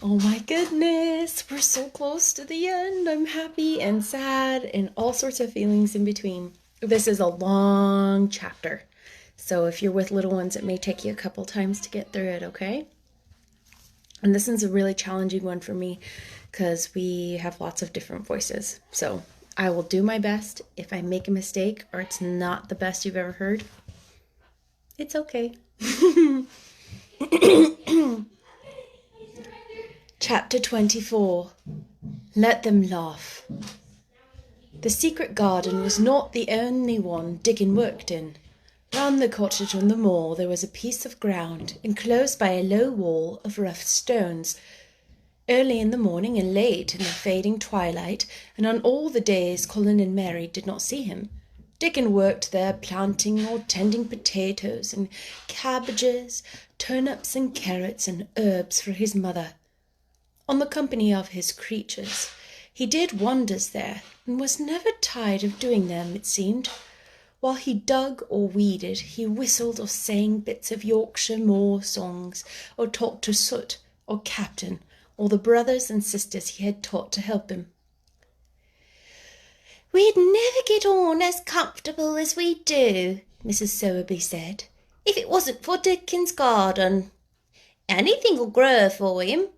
Oh my goodness, we're so close to the end. I'm happy and sad and all sorts of feelings in between. This is a long chapter. So if you're with little ones, it may take you a couple times to get through it, okay? And this one's a really challenging one for me because we have lots of different voices. So I will do my best. If I make a mistake or it's not the best you've ever heard, it's okay. Chapter 24. Let them laugh. The secret garden was not the only one Dickon worked in. Round the cottage on the moor there was a piece of ground enclosed by a low wall of rough stones. Early in the morning and late in the fading twilight, and on all the days Colin and Mary did not see him, Dickon worked there planting or tending potatoes and cabbages, turnips and carrots and herbs for his mother. On the company of his creatures, he did wonders there, and was never tired of doing them, it seemed. While he dug or weeded, he whistled or sang bits of Yorkshire moor songs, or talked to Soot or Captain, or the brothers and sisters he had taught to help him. "We'd never get on as comfortable as we do," Mrs. Sowerby said, "if it wasn't for Dickon's garden. Anything'll grow for him.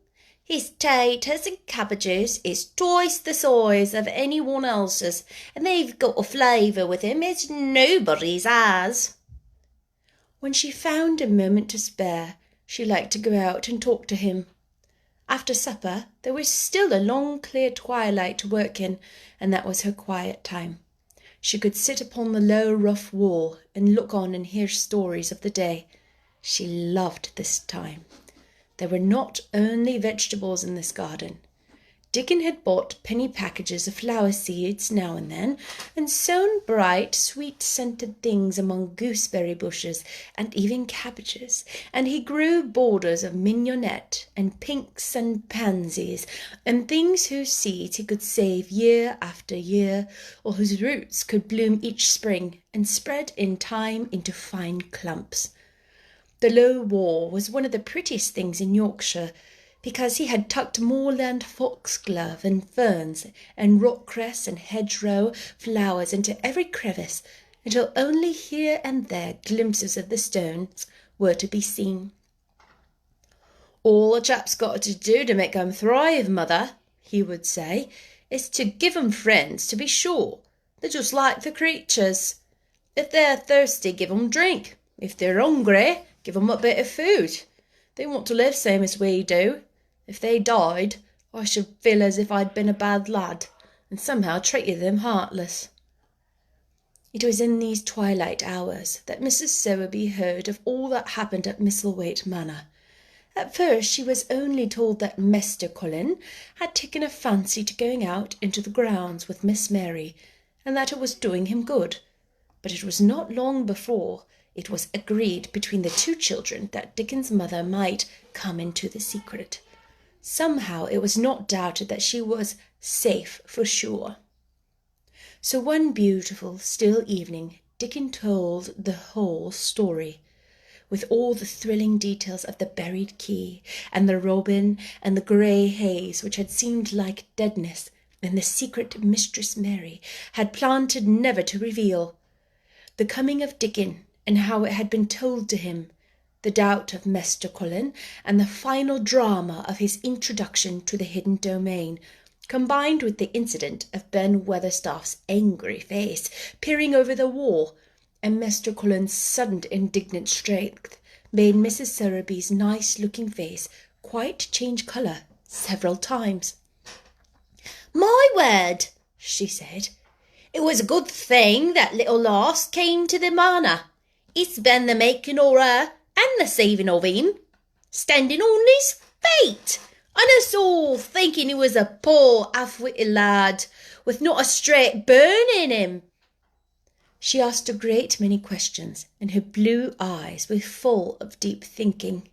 His taters and cabbages is twice the size of any one else's, and they've got a flavour with him as nobody's has." When she found a moment to spare, she liked to go out and talk to him. After supper, there was still a long clear twilight to work in, and that was her quiet time. She could sit upon the low rough wall and look on and hear stories of the day. She loved this time. There were not only vegetables in this garden. Dickon had bought penny packages of flower seeds now and then, and sown bright, sweet-scented things among gooseberry bushes and even cabbages, and he grew borders of mignonette and pinks and pansies, and things whose seeds he could save year after year, or whose roots could bloom each spring and spread in time into fine clumps. The low wall was one of the prettiest things in Yorkshire, because he had tucked moorland foxglove and ferns and rockcress and hedgerow flowers into every crevice, until only here and there glimpses of the stones were to be seen. "All a chap's got to do to make 'em thrive, mother," he would say, "is to give 'em friends, to be sure. They're just like the creatures. If they're thirsty, give 'em drink. If they're hungry, give 'em a bit of food. They want to live same as we do. If they died, I should feel as if I'd been a bad lad, and somehow treated them heartless." It was in these twilight hours that Mrs. Sowerby heard of all that happened at Misselthwaite Manor. At first she was only told that Mr. Colin had taken a fancy to going out into the grounds with Miss Mary, and that it was doing him good. But it was not long before it was agreed between the two children that Dickon's mother might come into the secret. Somehow it was not doubted that she was safe for sure. So one beautiful, still evening, Dickon told the whole story, with all the thrilling details of the buried key, and the robin, and the grey haze which had seemed like deadness, and the secret Mistress Mary had planted never to reveal. The coming of Dickon, and how it had been told to him, the doubt of Mr. Colin, and the final drama of his introduction to the hidden domain, combined with the incident of Ben Weatherstaff's angry face peering over the wall, and Mr. Colin's sudden indignant strength, made Mrs. Sowerby's nice-looking face quite change colour several times. "My word," she said, "it was a good thing that little lass came to the manor. It's been the making of her and the saving of him. Standing on his feet, and us all thinking he was a poor half-witted lad, with not a straight bone in him." She asked a great many questions, and her blue eyes were full of deep thinking.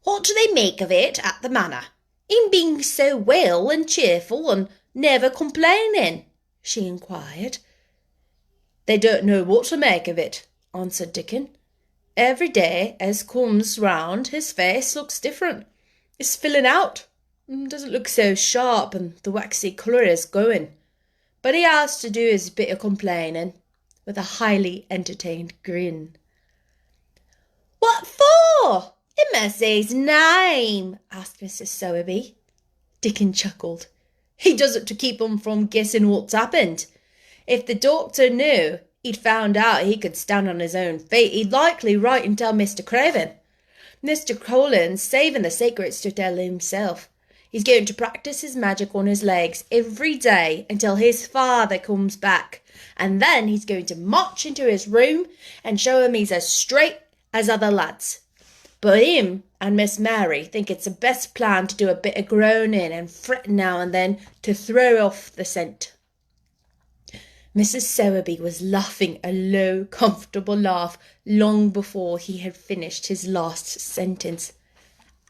"What do they make of it at the manor, him being so well and cheerful and never complaining?" she inquired. "They don't know what to make of it," answered Dickon. "Every day as comes round his face looks different. It's filling out. Doesn't look so sharp and the waxy colour is going. But he has to do his bit of complaining, with a highly entertained grin. What for? It must say his name, asked Mrs. Sowerby. Dickon chuckled. He does it to keep 'em from guessing what's happened. If the doctor knew he'd found out he could stand on his own feet, he'd likely write and tell Mr. Craven. Mr. Colin's saving the secrets to tell himself. He's going to practice his magic on his legs every day until his father comes back, and then he's going to march into his room and show him he's as straight as other lads. But him and Miss Mary think it's the best plan to do a bit of groaning and fretting now and then to throw off the scent. Mrs. Sowerby was laughing a low, comfortable laugh long before he had finished his last sentence.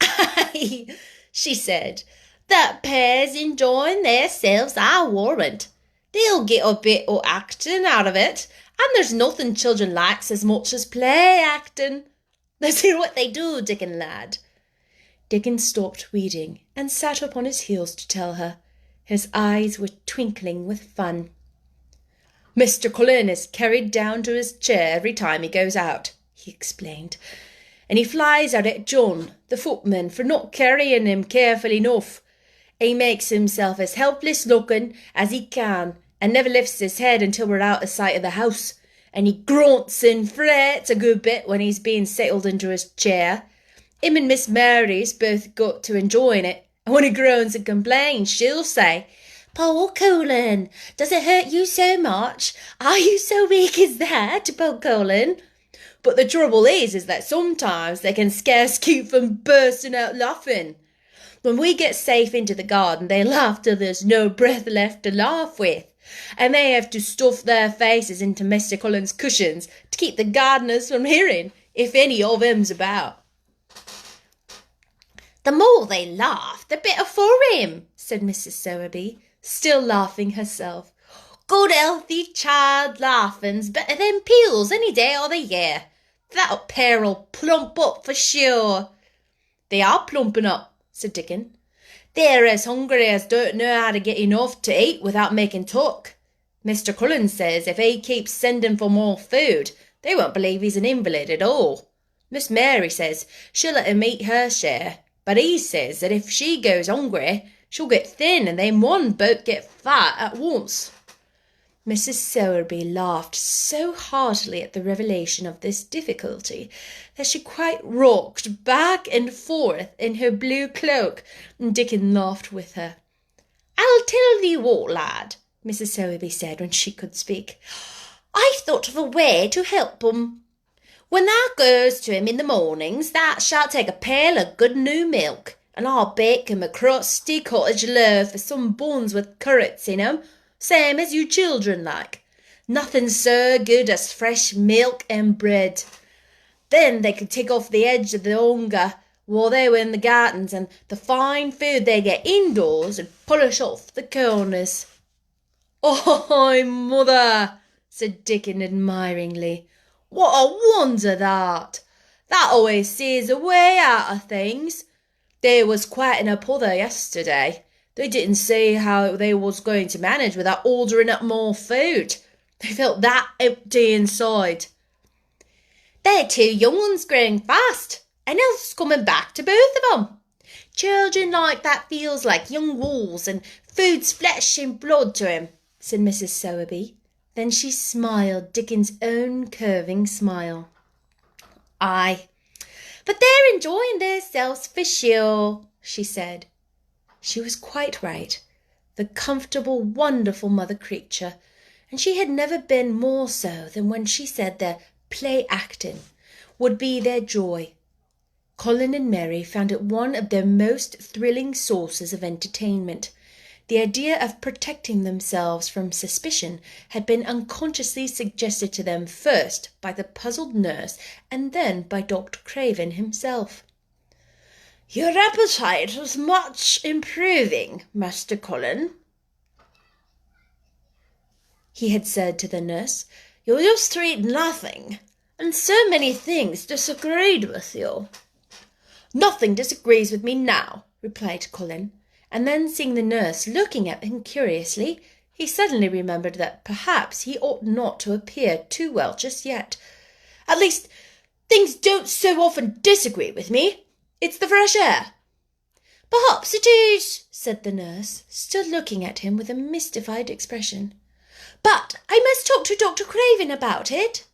"Aye," she said, "that pair's enjoying theirselves, I warrant. They'll get a bit o' acting out of it, and there's nothing children likes as much as play acting. Let's hear what they do, Dickon lad." Dickon stopped weeding and sat up on his heels to tell her. His eyes were twinkling with fun. "Mr. Cullen is carried down to his chair every time he goes out," he explained, "and he flies out at John, the footman, for not carrying him careful enough. He makes himself as helpless looking as he can, and never lifts his head until we're out of sight of the house, and he grunts and frets a good bit when he's being settled into his chair. Him and Miss Mary's both got to enjoying it, and when he groans and complains, she'll say, 'Poor Colin, does it hurt you so much? Are you so weak as that, poor Colin?' But the trouble is that sometimes they can scarce keep from bursting out laughing. When we get safe into the garden, they laugh till there's no breath left to laugh with, and they have to stuff their faces into Mr. Cullen's cushions to keep the gardeners from hearing, if any of 'em's about." "The more they laugh, the better for him," said Mrs. Sowerby, still laughing herself. "Good healthy child laughing's better than pills any day o' the year. That pair'll plump up for sure." "They are plumping up," said Dickon. "They're as hungry as don't know how to get enough to eat without making talk. Mr. Cullen says if he keeps sending for more food, they won't believe he's an invalid at all. Miss Mary says she'll let him eat her share, but he says that if she goes hungry, she'll get thin and they mun both get fat at once." Mrs. Sowerby laughed so heartily at the revelation of this difficulty that she quite rocked back and forth in her blue cloak, and Dickon laughed with her. "I'll tell thee what, lad," Mrs. Sowerby said when she could speak. "I've thought of a way to help 'em. When thou goes to him in the mornings, thou shalt take a pail of good new milk, and I'll bake him a crusty cottage loaf with some buns with currants in 'em, same as you children like. Nothing so good as fresh milk and bread. Then they could take off the edge of the hunger while they were in the gardens, and the fine food they get indoors would polish off the corners." "Oh, mother," said Dickon admiringly. "What a wonder that! That always sees a way out of things. They was quieting up other yesterday. They didn't see how they was going to manage without ordering up more food. They felt that empty inside." "They're two young ones growing fast, and health's coming back to both of 'em. Children like that feels like young wolves, and food's flesh and blood to 'em," said Mrs. Sowerby. Then she smiled Dickon's own curving smile. "Aye, but they're enjoying theirselves for sure," she said. She was quite right, the comfortable, wonderful mother creature, and she had never been more so than when she said their play-acting would be their joy. Colin and Mary found it one of their most thrilling sources of entertainment. The idea of protecting themselves from suspicion had been unconsciously suggested to them first by the puzzled nurse and then by Dr. Craven himself. "Your appetite is much improving, Master Colin," he had said to the nurse. "You used to eat nothing, and so many things disagreed with you." Nothing disagrees with me now, replied Colin, and then seeing the nurse looking at him curiously, he suddenly remembered that perhaps he ought not to appear too well just yet. At least, things don't so often disagree with me. It's the fresh air. Perhaps it is, said the nurse, still looking at him with a mystified expression. But I must talk to Dr. Craven about it.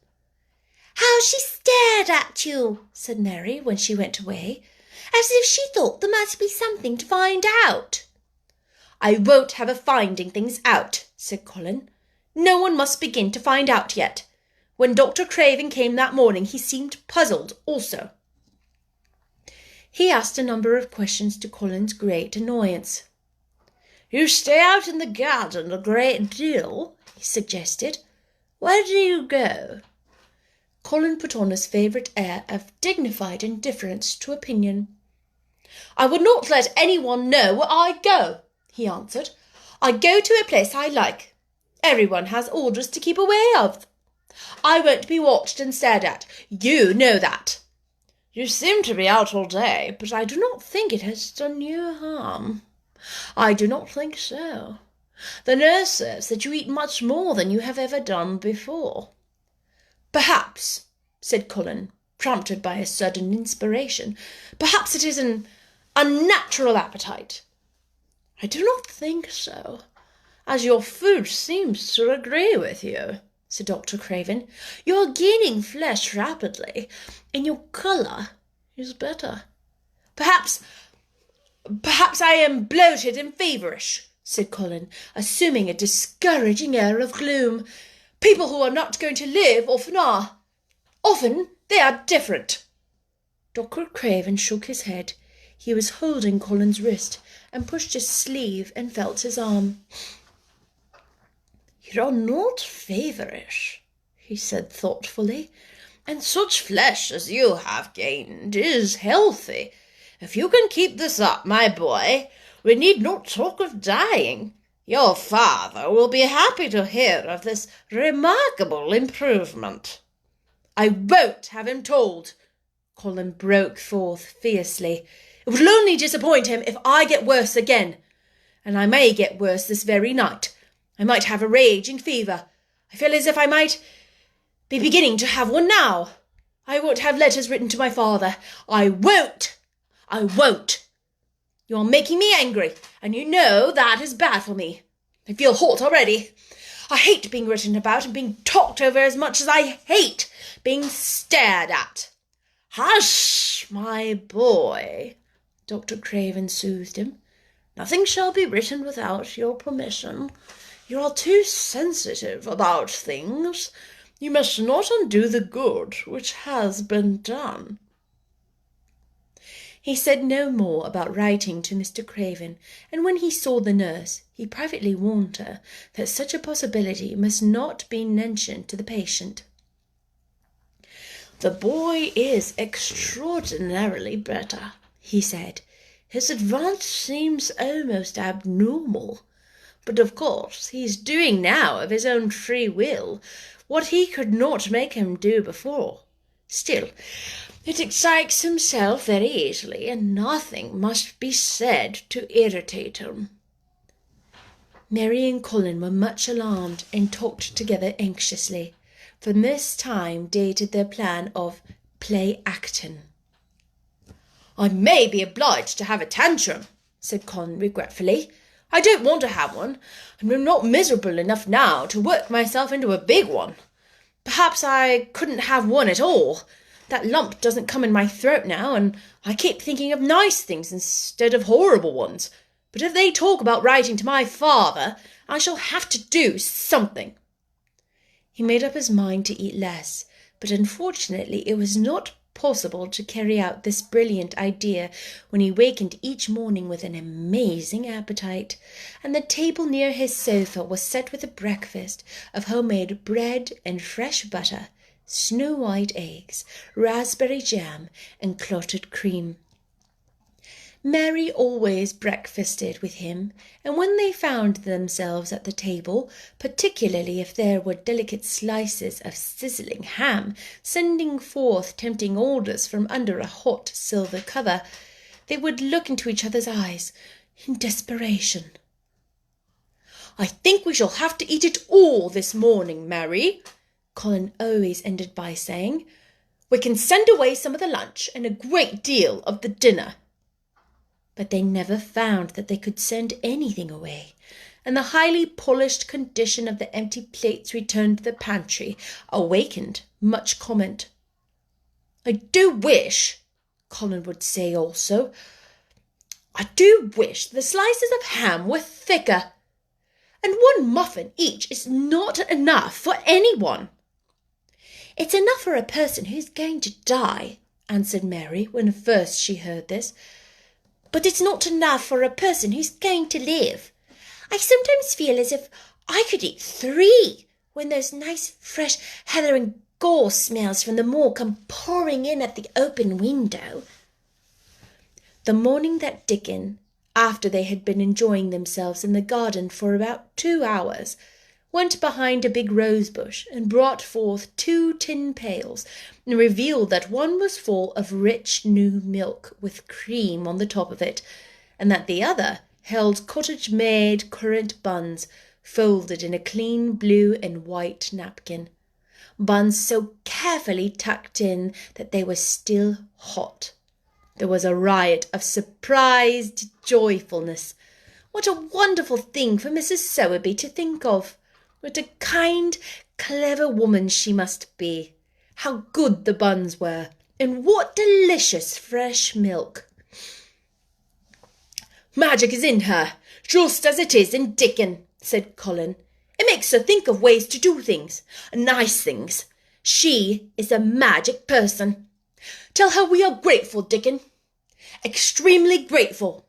How she stared at you, said Mary when she went away, as if she thought there must be something to find out. I won't have a finding things out, said Colin. No one must begin to find out yet. When Dr. Craven came that morning, he seemed puzzled also. He asked a number of questions to Colin's great annoyance. You stay out in the garden a great deal, he suggested. Where do you go? Colin put on his favourite air of dignified indifference to opinion. I would not let anyone know where I go, he answered. I go to a place I like. Everyone has orders to keep away of. I won't be watched and stared at. You know that. You seem to be out all day, but I do not think it has done you harm. I do not think so. The nurse says that you eat much more than you have ever done before. Perhaps, said Colin, prompted by a sudden inspiration, perhaps it is an unnatural appetite. I do not think so, as your food seems to agree with you, said Dr. Craven. You are gaining flesh rapidly, and your colour is better. Perhaps I am bloated and feverish, said Colin, assuming a discouraging air of gloom. People who are not going to live often are. Often they are different. Dr. Craven shook his head. He was holding Colin's wrist and pushed his sleeve and felt his arm. You're not feverish, he said thoughtfully, and such flesh as you have gained is healthy. If you can keep this up, my boy, we need not talk of dying. Your father will be happy to hear of this remarkable improvement. I won't have him told, Colin broke forth fiercely. It will only disappoint him if I get worse again, and I may get worse this very night. I might have a raging fever. I feel as if I might be beginning to have one now. I won't have letters written to my father. I won't. You are making me angry, and you know that is bad for me. I feel hot already. I hate being written about and being talked over as much as I hate being stared at. Hush, my boy, Dr. Craven soothed him. Nothing shall be written without your permission. You are too sensitive about things. You must not undo the good which has been done. He said no more about writing to Mr. Craven, and when he saw the nurse, he privately warned her that such a possibility must not be mentioned to the patient. The boy is extraordinarily better, he said. His advance seems almost abnormal. But of course he is doing now of his own free will what he could not make him do before. Still, it excites himself very easily, and nothing must be said to irritate him. Mary and Colin were much alarmed and talked together anxiously. From this time dated their plan of play-acting. I may be obliged to have a tantrum, said Colin regretfully. I don't want to have one, and I'm not miserable enough now to work myself into a big one. Perhaps I couldn't have one at all. That lump doesn't come in my throat now, and I keep thinking of nice things instead of horrible ones. But if they talk about writing to my father, I shall have to do something. He made up his mind to eat less, but unfortunately it was not possible to carry out this brilliant idea when he wakened each morning with an amazing appetite, and the table near his sofa was set with a breakfast of homemade bread and fresh butter, snow-white eggs, raspberry jam, and clotted cream. Mary always breakfasted with him, and when they found themselves at the table, particularly if there were delicate slices of sizzling ham sending forth tempting odours from under a hot silver cover, they would look into each other's eyes in desperation. "I think we shall have to eat it all this morning, Mary," Colin always ended by saying. "We can send away some of the lunch and a great deal of the dinner." But they never found that they could send anything away, and the highly polished condition of the empty plates returned to the pantry awakened much comment. "I do wish," Colin would say also, "I do wish the slices of ham were thicker, and one muffin each is not enough for anyone." "It's enough for a person who's going to die," answered Mary when first she heard this. "But it's not enough for a person who's going to live. I sometimes feel as if I could eat 3 when those nice fresh heather and gorse smells from the moor come pouring in at the open window." The morning that Dickon, after they had been enjoying themselves in the garden for about 2 hours, went behind a big rose bush and brought forth 2 tin pails and revealed that one was full of rich new milk with cream on the top of it, and that the other held cottage-made currant buns folded in a clean blue and white napkin, buns so carefully tucked in that they were still hot. There was a riot of surprised joyfulness. What a wonderful thing for Mrs. Sowerby to think of! What a kind, clever woman she must be! How good the buns were, and what delicious fresh milk! "Magic is in her, just as it is in Dickon," said Colin. "It makes her think of ways to do things, nice things. She is a magic person. Tell her we are grateful, Dickon. Extremely grateful."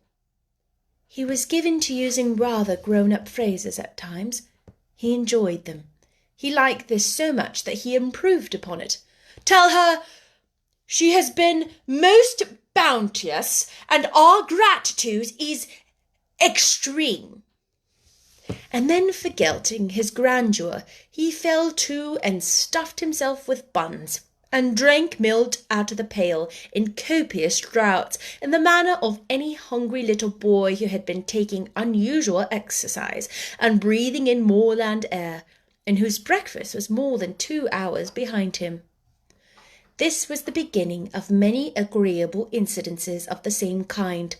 He was given to using rather grown-up phrases at times. He enjoyed them. He liked this so much that he improved upon it. "Tell her she has been most bounteous, and our gratitude is extreme." And then, forgetting his grandeur, he fell to and stuffed himself with buns, and drank milk out of the pail in copious draughts, in the manner of any hungry little boy who had been taking unusual exercise and breathing in moorland air, and whose breakfast was more than 2 hours behind him. This was the beginning of many agreeable incidences of the same kind.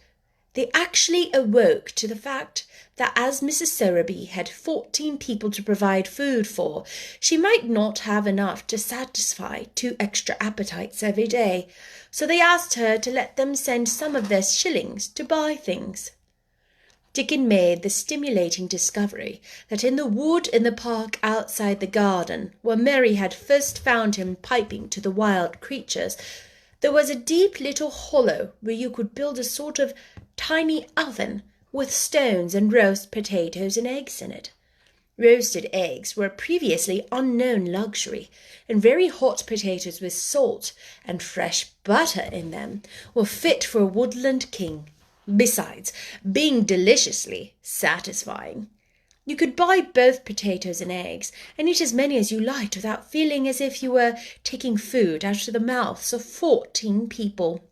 They actually awoke to the fact that as Mrs. Sowerby had 14 people to provide food for, she might not have enough to satisfy 2 extra appetites every day, so they asked her to let them send some of their shillings to buy things. Dickon made the stimulating discovery that in the wood in the park outside the garden, where Mary had first found him piping to the wild creatures, there was a deep little hollow where you could build a sort of tiny oven with stones and roast potatoes and eggs in it. Roasted eggs were a previously unknown luxury, and very hot potatoes with salt and fresh butter in them were fit for a woodland king, besides being deliciously satisfying. You could buy both potatoes and eggs, and eat as many as you liked without feeling as if you were taking food out of the mouths of 14 people.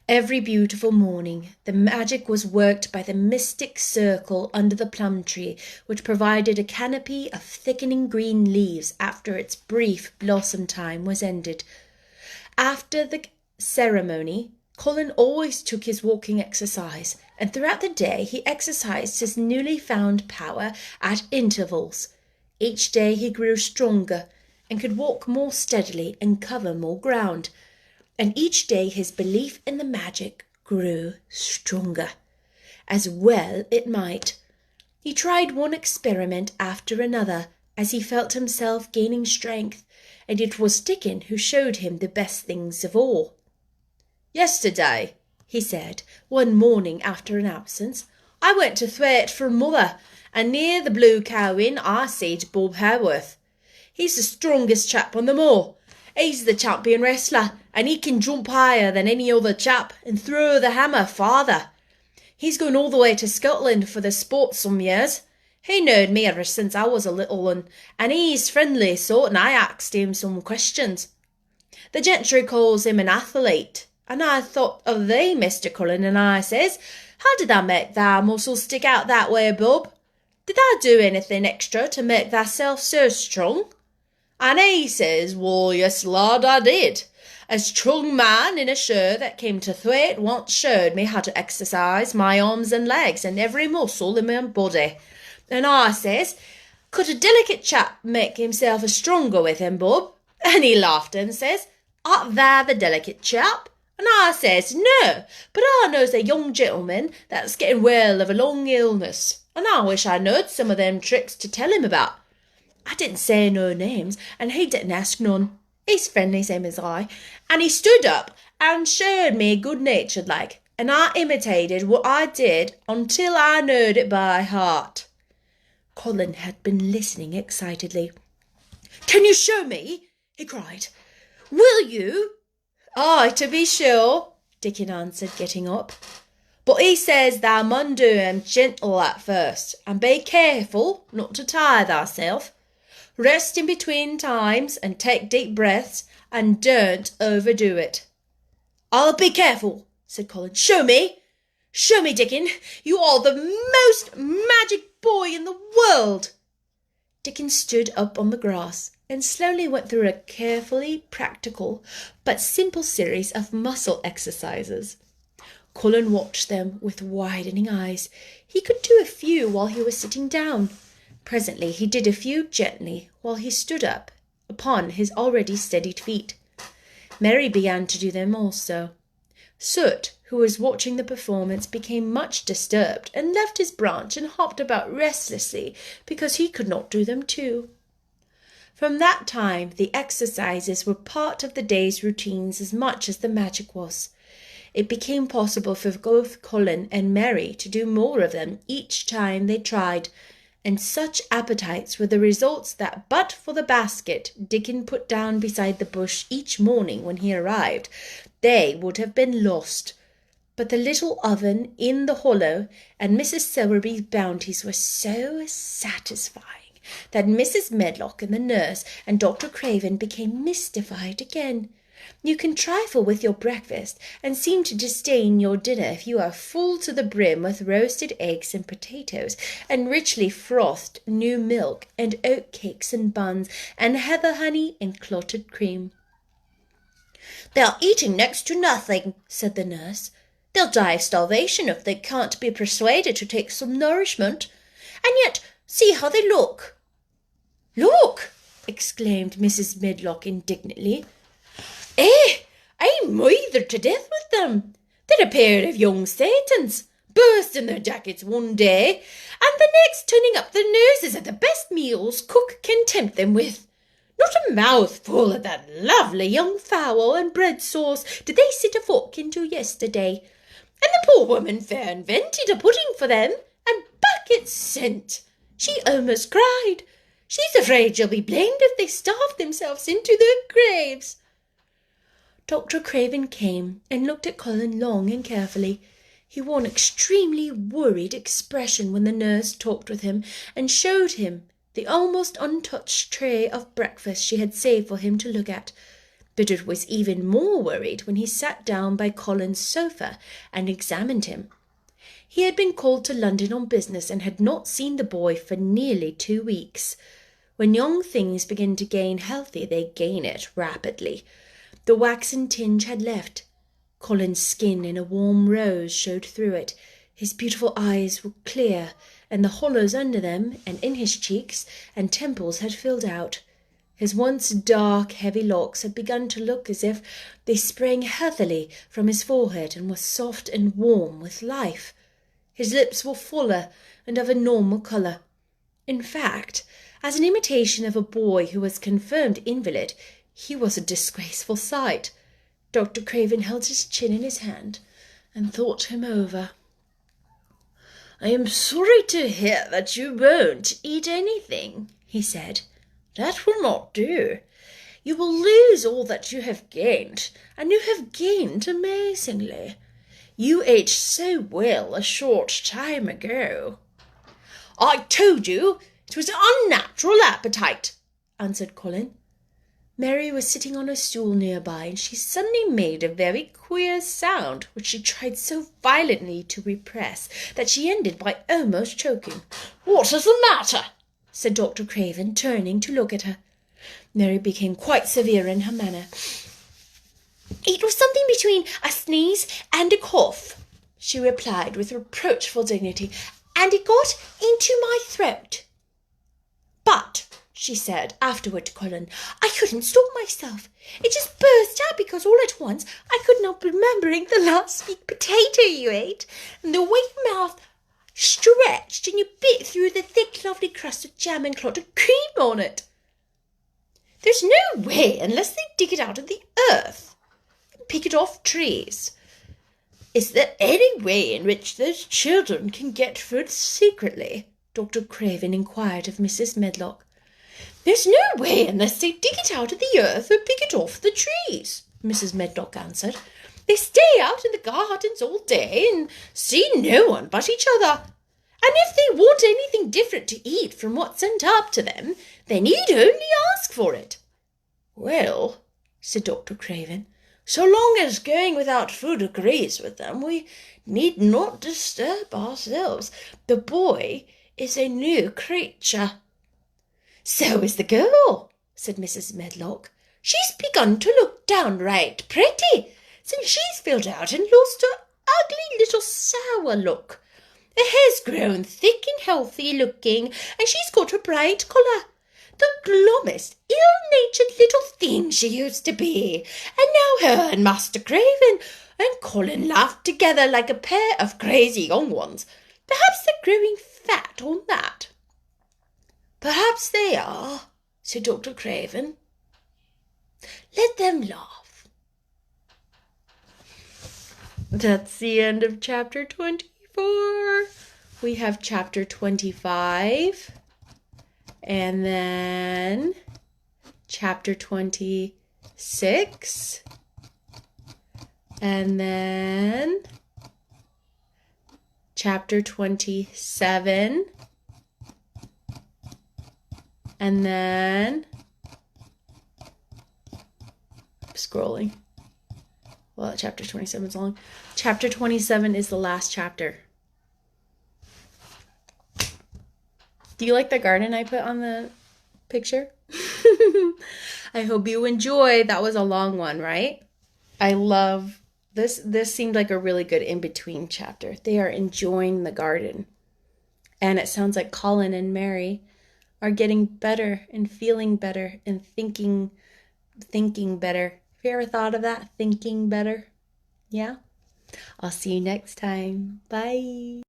Every beautiful morning the magic was worked by the mystic circle under the plum tree, which provided a canopy of thickening green leaves after its brief blossom time was ended. After the ceremony, Colin always took his walking exercise, and throughout the day he exercised his newly found power at intervals. Each day he grew stronger, and could walk more steadily and cover more ground. And each day his belief in the magic grew stronger. As well it might. He tried one experiment after another as he felt himself gaining strength, and it was Dickon who showed him the best things of all. "Yesterday," he said, one morning after an absence, "I went to Thwaite for mother, and near the Blue Cow Inn I seed Bob Haworth. He's the strongest chap on the moor, He's the champion wrestler, and he can jump higher than any other chap and throw the hammer farther. He's going all the way to Scotland for the sport some years. He knowed me ever since I was a little un, and he's friendly sort, and I asked him some questions. The gentry calls him an athlete, and I thought of thee, Mr. Cullen, and I says, how did thou make thy muscles stick out that way, bub? Did thou do anything extra to make thyself so strong? And he says, well, yes, lad, I did. A strong man in a show that came to Thwaite once showed me how to exercise my arms and legs and every muscle in my body. And I says, could a delicate chap make himself a stronger with him, bub? And he laughed and says, art thou the delicate chap? And I says, no, but I knows a young gentleman that's getting well of a long illness, and I wish I knowed some of them tricks to tell him about. I didn't say no names, and he didn't ask none. He's friendly, same as I, and he stood up and showed me good-natured like, and I imitated what I did until I knowed it by heart. Colin had been listening excitedly. Can you show me? He cried. Will you? Aye, to be sure, Dickon answered, getting up. But he says thou mun do 'em gentle at first, and be careful not to tire thyself. Rest in between times and take deep breaths, and don't overdo it. I'll be careful, said Colin. Show me, Dickon. You are the most magic boy in the world. Dickon stood up on the grass and slowly went through a carefully practical but simple series of muscle exercises. Colin watched them with widening eyes. He could do a few while he was sitting down. Presently he did a few gently while he stood up upon his already steadied feet. Mary began to do them also. Soot, who was watching the performance, became much disturbed and left his branch and hopped about restlessly because he could not do them too. From that time the exercises were part of the day's routines as much as the magic was. It became possible for both Colin and Mary to do more of them each time they tried, and such appetites were the results that but for the basket Dickon put down beside the bush each morning when he arrived, they would have been lost. But the little oven in the hollow and Mrs. Sowerby's bounties were so satisfying that Mrs. Medlock and the nurse and Dr. Craven became mystified again. You can trifle with your breakfast and seem to disdain your dinner if you are full to the brim with roasted eggs and potatoes, and richly frothed new milk, and oat cakes and buns, and heather honey and clotted cream. They are eating next to nothing, said the nurse. They'll die of starvation if they can't be persuaded to take some nourishment. And yet, see how they look. Look! exclaimed Mrs. Medlock indignantly. I'm withered to death with them. They're a pair of young Satans, bursting their jackets one day, and the next turning up their noses at the best meals cook can tempt them with. Not a mouthful of that lovely young fowl and bread sauce did they sit a fork into yesterday, and the poor woman fair invented a pudding for them, and back it's sent. She almost cried. She's afraid she'll be blamed if they starve themselves into their graves. Dr. Craven came and looked at Colin long and carefully. He wore an extremely worried expression when the nurse talked with him and showed him the almost untouched tray of breakfast she had saved for him to look at. But it was even more worried when he sat down by Colin's sofa and examined him. He had been called to London on business and had not seen the boy for nearly 2 weeks. When young things begin to gain healthy, they gain it rapidly. The waxen tinge had left. Colin's skin in a warm rose showed through it. His beautiful eyes were clear, and the hollows under them and in his cheeks and temples had filled out. His once dark, heavy locks had begun to look as if they sprang healthily from his forehead and were soft and warm with life. His lips were fuller and of a normal colour. In fact, as an imitation of a boy who was confirmed invalid, he was a disgraceful sight. Dr. Craven held his chin in his hand and thought him over. I am sorry to hear that you won't eat anything, he said. That will not do. You will lose all that you have gained, and you have gained amazingly. You aged so well a short time ago." "I told you it was unnatural appetite," answered Colin. Mary was sitting on a stool nearby, and she suddenly made a very queer sound, which she tried so violently to repress that she ended by almost choking. "What is the matter?" said Dr. Craven, turning to look at her. Mary became quite severe in her manner. "It was something between a sneeze and a cough," she replied with reproachful dignity, "and it got into my throat. But," she said afterward to Colin, "I couldn't stop myself. It just burst out because all at once I could not remembering the last sweet potato you ate, and the way your mouth stretched and you bit through the thick lovely crust of jam and clotted cream on it. There's no way unless they dig it out of the earth and pick it off trees. Is there any way in which those children can get food secretly?" Dr. Craven inquired of Mrs. Medlock. "There's no way unless they dig it out of the earth or pick it off the trees," Mrs. Medlock answered. "They stay out in the gardens all day and see no one but each other. And if they want anything different to eat from what's sent up to them, they need only ask for it." "Well," said Dr. Craven, "so long as going without food agrees with them, we need not disturb ourselves. The boy is a new creature." "So is the girl," said Mrs. Medlock. "She's begun to look downright pretty since she's filled out and lost her ugly little sour look. Her hair's grown thick and healthy looking, and she's got a bright colour. The glommest, ill-natured little thing she used to be, and now her and Master Craven and Colin laugh together like a pair of crazy young ones. Perhaps they're growing fat on that." "Perhaps they are," said Dr. Craven. "Let them laugh." That's the end of chapter 24. We have chapter 25, and then chapter 26, and then chapter 27, and then I'm scrolling. Well, chapter 27 is long. Chapter 27 is the last chapter. Do you like the garden I put on the picture? I hope you enjoy. That was a long one, right? I love this. This seemed like a really good in-between chapter. They are enjoying the garden. And it sounds like Colin and Mary are getting better and feeling better and thinking better. Have you ever thought of that? Thinking better? Yeah? I'll see you next time. Bye.